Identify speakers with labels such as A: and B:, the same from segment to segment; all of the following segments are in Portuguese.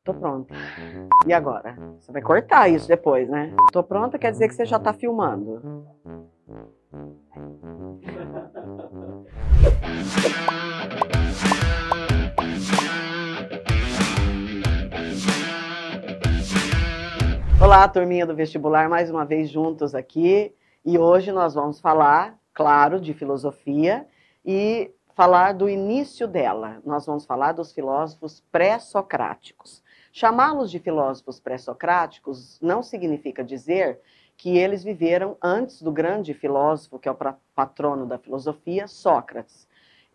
A: Tô pronta. E agora? Você vai cortar isso depois, né? Tô pronta quer dizer que você já tá filmando. Olá, turminha do vestibular, mais uma vez juntos aqui. E hoje nós vamos falar, claro, de filosofia e falar do início dela. Nós vamos falar dos filósofos pré-socráticos. Chamá-los de filósofos pré-socráticos não significa dizer que eles viveram antes do grande filósofo, que é o patrono da filosofia, Sócrates.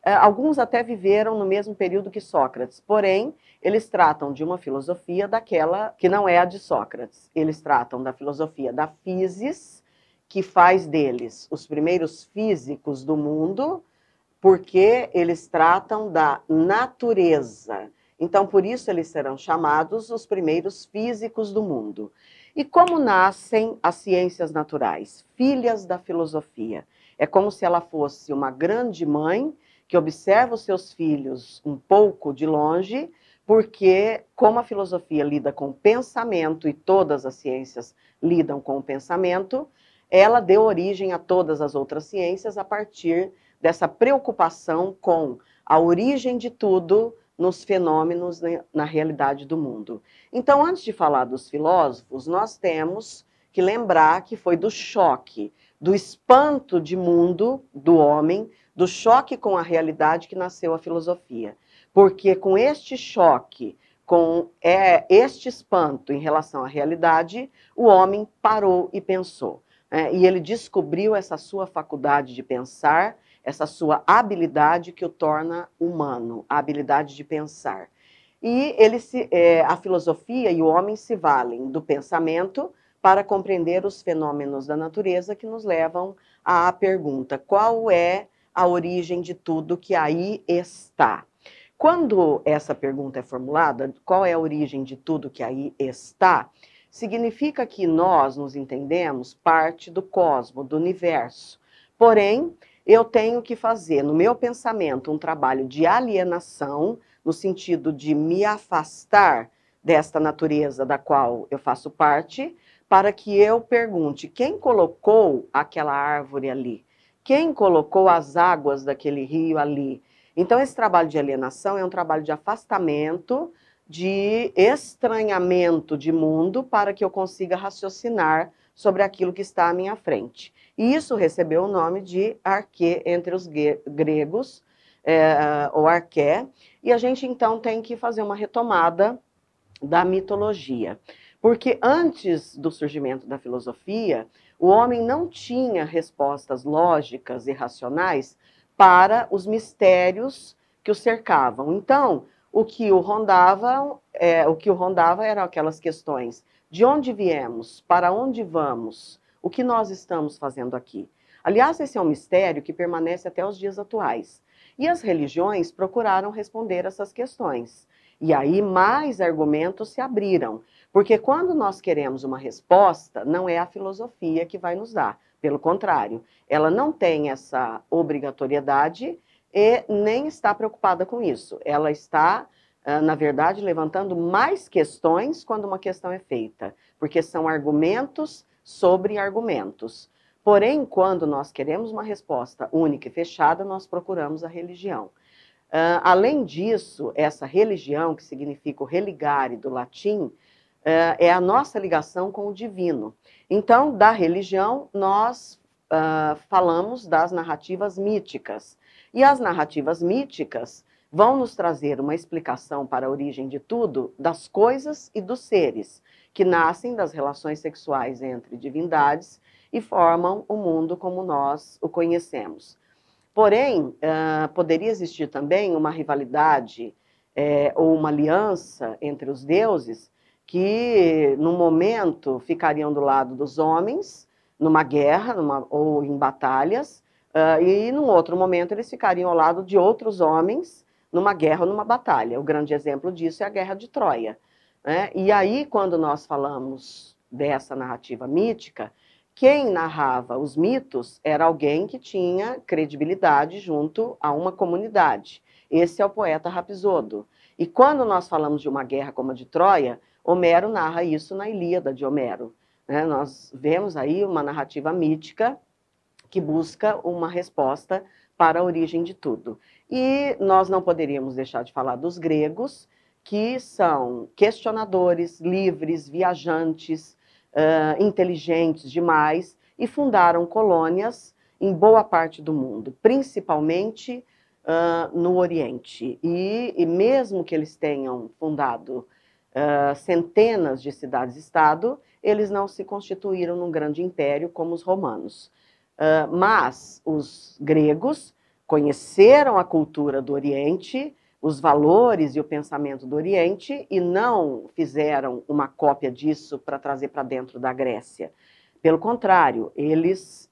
A: Alguns até viveram no mesmo período que Sócrates, porém, eles tratam de uma filosofia daquela que não é a de Sócrates. Eles tratam da filosofia da physis, que faz deles os primeiros físicos do mundo, porque eles tratam da natureza. Então, por isso, eles serão chamados os primeiros físicos do mundo. E como nascem as ciências naturais? Filhas da filosofia. É como se ela fosse uma grande mãe que observa os seus filhos um pouco de longe, porque, como a filosofia lida com o pensamento e todas as ciências lidam com o pensamento, ela deu origem a todas as outras ciências a partir dessa preocupação com a origem de tudo nos fenômenos, na realidade do mundo. Então, antes de falar dos filósofos, nós temos que lembrar que foi do choque, do espanto de mundo do homem, do choque com a realidade que nasceu a filosofia. Porque com este choque, com este espanto em relação à realidade, o homem parou e pensou. E ele descobriu essa sua faculdade de pensar, essa sua habilidade que o torna humano, a habilidade de pensar. E a filosofia e o homem se valem do pensamento para compreender os fenômenos da natureza que nos levam à pergunta: qual é a origem de tudo que aí está? Quando essa pergunta é formulada, qual é a origem de tudo que aí está, significa que nós nos entendemos parte do cosmos, do universo. Porém, eu tenho que fazer no meu pensamento um trabalho de alienação, no sentido de me afastar desta natureza da qual eu faço parte, para que eu pergunte: quem colocou aquela árvore ali? Quem colocou as águas daquele rio ali? Então, esse trabalho de alienação é um trabalho de afastamento, de estranhamento de mundo, para que eu consiga raciocinar sobre aquilo que está à minha frente. E isso recebeu o nome de arquê entre os gregos, ou arqué, e a gente então tem que fazer uma retomada da mitologia. Porque antes do surgimento da filosofia, o homem não tinha respostas lógicas e racionais para os mistérios que o cercavam. Então, o que o rondava eram aquelas questões: de onde viemos, para onde vamos, o que nós estamos fazendo aqui. Aliás, esse é um mistério que permanece até os dias atuais. E as religiões procuraram responder essas questões. E aí mais argumentos se abriram, porque quando nós queremos uma resposta, não é a filosofia que vai nos dar. Pelo contrário, ela não tem essa obrigatoriedade e nem está preocupada com isso. Ela está, na verdade, levantando mais questões quando uma questão é feita, porque são argumentos sobre argumentos. Porém, quando nós queremos uma resposta única e fechada, nós procuramos a religião. Além disso, essa religião, que significa o religare do latim, é a nossa ligação com o divino. Então, da religião, nós falamos das narrativas míticas. E as narrativas míticas vão nos trazer uma explicação para a origem de tudo, das coisas e dos seres, que nascem das relações sexuais entre divindades e formam o mundo como nós o conhecemos. Porém, poderia existir também uma rivalidade ou uma aliança entre os deuses que, no momento, ficariam do lado dos homens, numa guerra ou em batalhas, e, num outro momento, eles ficariam ao lado de outros homens, numa guerra ou numa batalha. O grande exemplo disso é a Guerra de Troia. Né? E aí, quando nós falamos dessa narrativa mítica, quem narrava os mitos era alguém que tinha credibilidade junto a uma comunidade. Esse é o poeta Rapsodo. E quando nós falamos de uma guerra como a de Troia, Homero narra isso na Ilíada de Homero, né? Nós vemos aí uma narrativa mítica que busca uma resposta para a origem de tudo. E nós não poderíamos deixar de falar dos gregos, que são questionadores, livres, viajantes, inteligentes demais, e fundaram colônias em boa parte do mundo, principalmente no Oriente. E mesmo que eles tenham fundado centenas de cidades-estado, eles não se constituíram num grande império como os romanos. Mas os gregos conheceram a cultura do Oriente, os valores e o pensamento do Oriente, e não fizeram uma cópia disso para trazer para dentro da Grécia. Pelo contrário, eles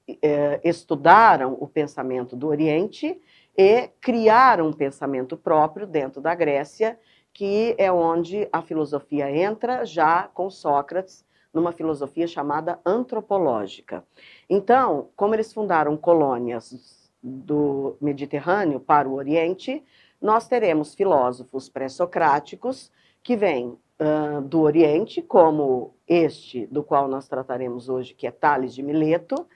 A: estudaram o pensamento do Oriente e criaram um pensamento próprio dentro da Grécia, que é onde a filosofia entra, já com Sócrates, numa filosofia chamada antropológica. Então, como eles fundaram colônias do Mediterrâneo para o Oriente, nós teremos filósofos pré-socráticos que vêm do Oriente, como este do qual nós trataremos hoje, que é Tales de Mileto.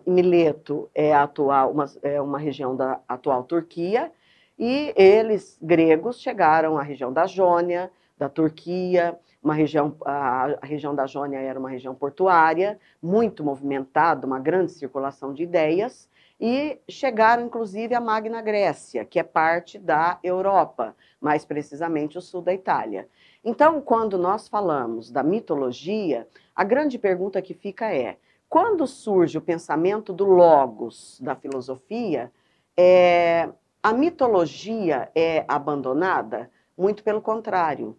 A: Mileto é uma região da atual Turquia, e eles, gregos, chegaram à região da Jônia, da Turquia, a região da Jônia era uma região portuária, muito movimentada, uma grande circulação de ideias, e chegaram, inclusive, à Magna Grécia, que é parte da Europa, mais precisamente o sul da Itália. Então, quando nós falamos da mitologia, a grande pergunta que fica é: quando surge o pensamento do logos da filosofia, a mitologia é abandonada? Muito pelo contrário.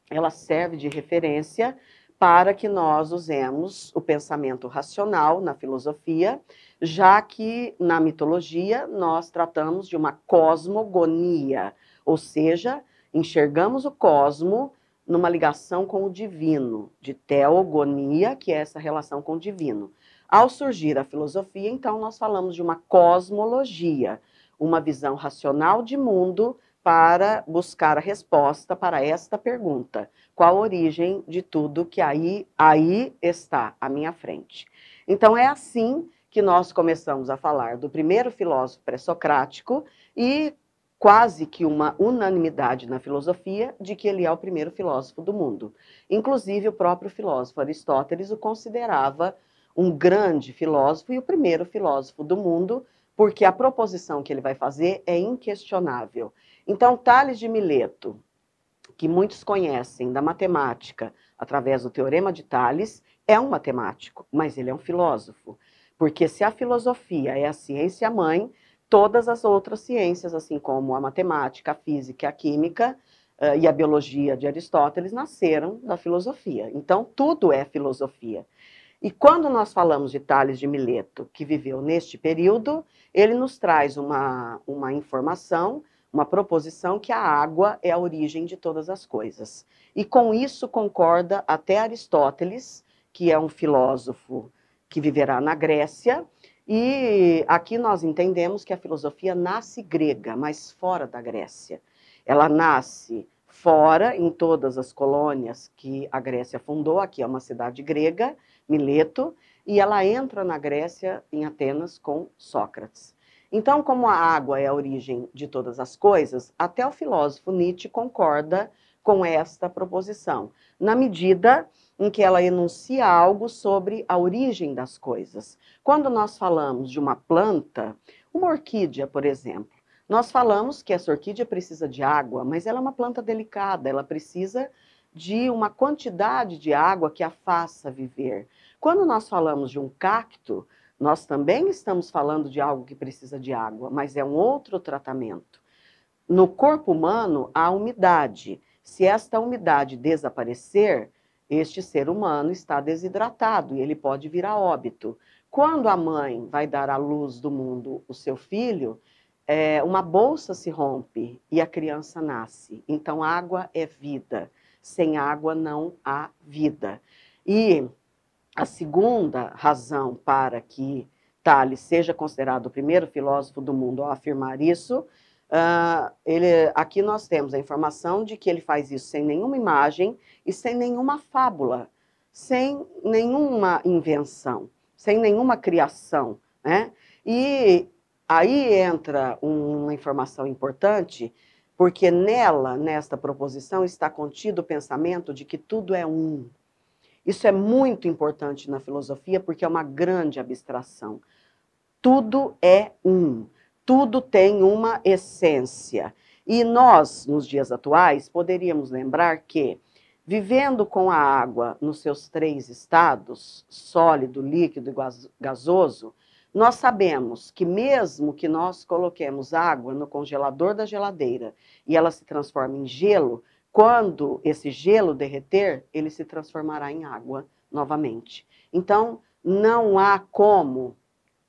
A: Ela serve de referência para que nós usemos o pensamento racional na filosofia, já que na mitologia nós tratamos de uma cosmogonia, ou seja, enxergamos o cosmo numa ligação com o divino, de teogonia, que é essa relação com o divino. Ao surgir a filosofia, então, nós falamos de uma cosmologia, uma visão racional de mundo para buscar a resposta para esta pergunta: qual a origem de tudo que aí está à minha frente? Então é assim que nós começamos a falar do primeiro filósofo pré-socrático e quase que uma unanimidade na filosofia de que ele é o primeiro filósofo do mundo. Inclusive o próprio filósofo Aristóteles o considerava um grande filósofo e o primeiro filósofo do mundo, porque a proposição que ele vai fazer é inquestionável. Então, Tales de Mileto, que muitos conhecem da matemática através do Teorema de Tales, é um matemático, mas ele é um filósofo. Porque se a filosofia é a ciência mãe, todas as outras ciências, assim como a matemática, a física, a química e a biologia de Aristóteles, nasceram da filosofia. Então, tudo é filosofia. E quando nós falamos de Tales de Mileto, que viveu neste período, ele nos traz uma informação, uma proposição que a água é a origem de todas as coisas. E com isso concorda até Aristóteles, que é um filósofo que viverá na Grécia, e aqui nós entendemos que a filosofia nasce grega, mas fora da Grécia. Ela nasce fora, em todas as colônias que a Grécia fundou, aqui é uma cidade grega, Mileto, e ela entra na Grécia, em Atenas, com Sócrates. Então, como a água é a origem de todas as coisas, até o filósofo Nietzsche concorda com esta proposição, na medida em que ela enuncia algo sobre a origem das coisas. Quando nós falamos de uma planta, uma orquídea, por exemplo, nós falamos que essa orquídea precisa de água, mas ela é uma planta delicada, ela precisa de uma quantidade de água que a faça viver. Quando nós falamos de um cacto, nós também estamos falando de algo que precisa de água, mas é um outro tratamento. No corpo humano, há umidade. Se esta umidade desaparecer, este ser humano está desidratado e ele pode vir a óbito. Quando a mãe vai dar à luz do mundo o seu filho, uma bolsa se rompe e a criança nasce. Então, água é vida. Sem água não há vida. E a segunda razão para que Tales seja considerado o primeiro filósofo do mundo ao afirmar isso, Aqui nós temos a informação de que ele faz isso sem nenhuma imagem e sem nenhuma fábula, sem nenhuma invenção, sem nenhuma criação, né? E aí entra uma informação importante, porque nesta proposição, está contido o pensamento de que tudo é um. Isso é muito importante na filosofia, porque é uma grande abstração. Tudo é um, tudo tem uma essência. E nós, nos dias atuais, poderíamos lembrar que, vivendo com a água nos seus 3 estados, sólido, líquido e gasoso, nós sabemos que mesmo que nós coloquemos água no congelador da geladeira e ela se transforme em gelo, quando esse gelo derreter, ele se transformará em água novamente. Então, não há como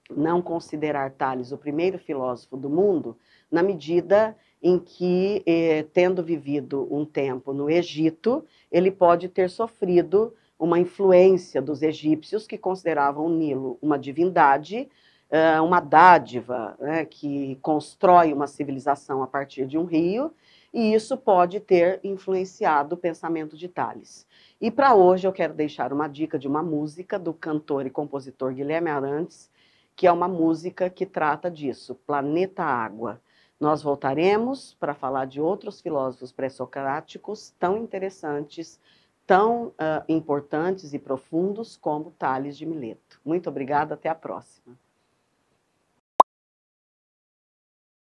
A: não considerar Tales o primeiro filósofo do mundo, na medida em que, tendo vivido um tempo no Egito, ele pode ter sofrido uma influência dos egípcios que consideravam o Nilo uma divindade, uma dádiva, né, que constrói uma civilização a partir de um rio, e isso pode ter influenciado o pensamento de Tales. E para hoje eu quero deixar uma dica de uma música do cantor e compositor Guilherme Arantes, que é uma música que trata disso, Planeta Água. Nós voltaremos para falar de outros filósofos pré-socráticos tão interessantes, tão importantes e profundos como Tales de Mileto. Muito obrigada, até a próxima.